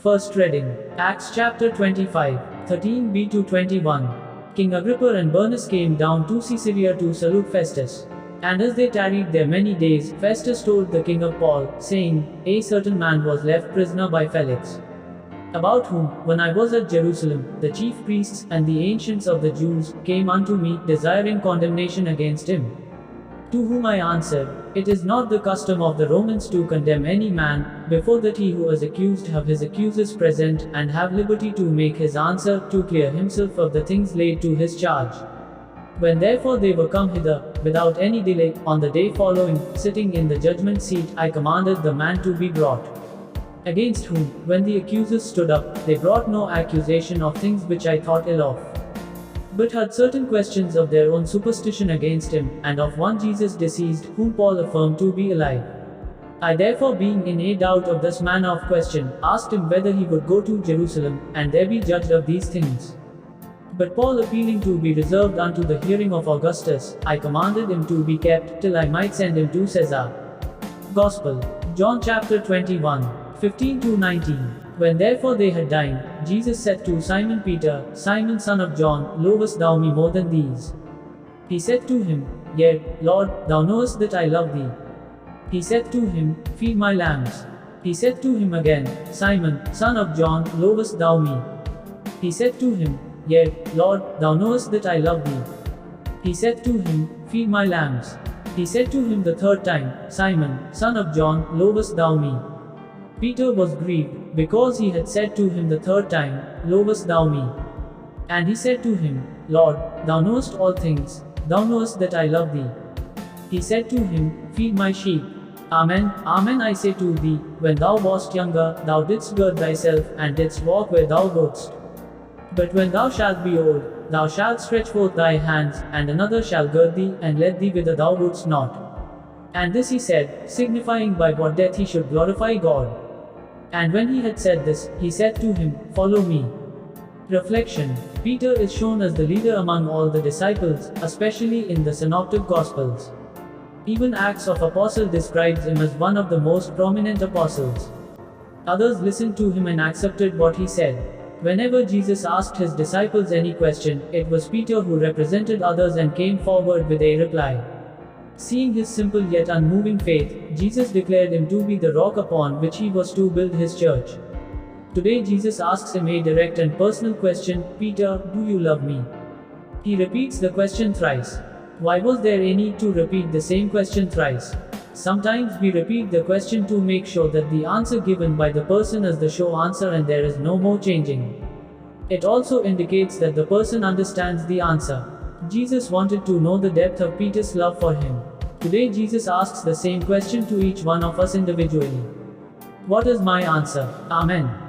First reading, Acts chapter 25, 13b-21. King Agrippa and Bernice came down to Caesarea to salute Festus. And as they tarried there many days, Festus told the king of Paul, saying, A certain man was left prisoner by Felix, about whom, when I was at Jerusalem, the chief priests and the ancients of the Jews came unto me, desiring condemnation against him. To whom I answered, It is not the custom of the Romans to condemn any man, before that he who is accused have his accusers present, and have liberty to make his answer, to clear himself of the things laid to his charge. When therefore they were come hither, without any delay, on the day following, sitting in the judgment seat, I commanded the man to be brought. Against whom, when the accusers stood up, they brought no accusation of things which I thought ill of, but had certain questions of their own superstition against him, and of one Jesus deceased, whom Paul affirmed to be alive. I therefore, being in a doubt of this manner of question, asked him whether he would go to Jerusalem, and there be judged of these things. But Paul, appealing to be reserved unto the hearing of Augustus, I commanded him to be kept, till I might send him to Caesarea. Gospel, John chapter 21, 15-19. When therefore they had dined, Jesus said to Simon Peter, Simon son of John, lovest thou me more than these? He said to him, Yea, Lord, thou knowest that I love thee. He said to him, Feed my lambs. He said to him again, Simon, son of John, lovest thou me? He said to him, Yea, Lord, thou knowest that I love thee. He said to him, Feed my lambs. He said to him the third time, Simon, son of John, lovest thou me? Peter was grieved, because he had said to him the third time, Lovest thou me? And he said to him, Lord, thou knowest all things, thou knowest that I love thee. He said to him, Feed my sheep. Amen, amen I say to thee, when thou wast younger, thou didst gird thyself, and didst walk where thou wouldst. But when thou shalt be old, thou shalt stretch forth thy hands, and another shall gird thee, and lead thee whither thou wouldst not. And this he said, signifying by what death he should glorify God. And when he had said this, he said to him, Follow me. Reflection. Peter is shown as the leader among all the disciples, especially in the Synoptic Gospels. Even Acts of Apostle describes him as one of the most prominent apostles. Others listened to him and accepted what he said. Whenever Jesus asked his disciples any question, it was Peter who represented others and came forward with a reply. Seeing his simple yet unmoving faith, Jesus declared him to be the rock upon which he was to build his church. Today Jesus asks him a direct and personal question, Peter, do you love me? He repeats the question thrice. Why was there a need to repeat the same question thrice? Sometimes we repeat the question to make sure that the answer given by the person is the sure answer and there is no more changing. It also indicates that the person understands the answer. Jesus wanted to know the depth of Peter's love for him. Today Jesus asks the same question to each one of us individually. What is my answer? Amen.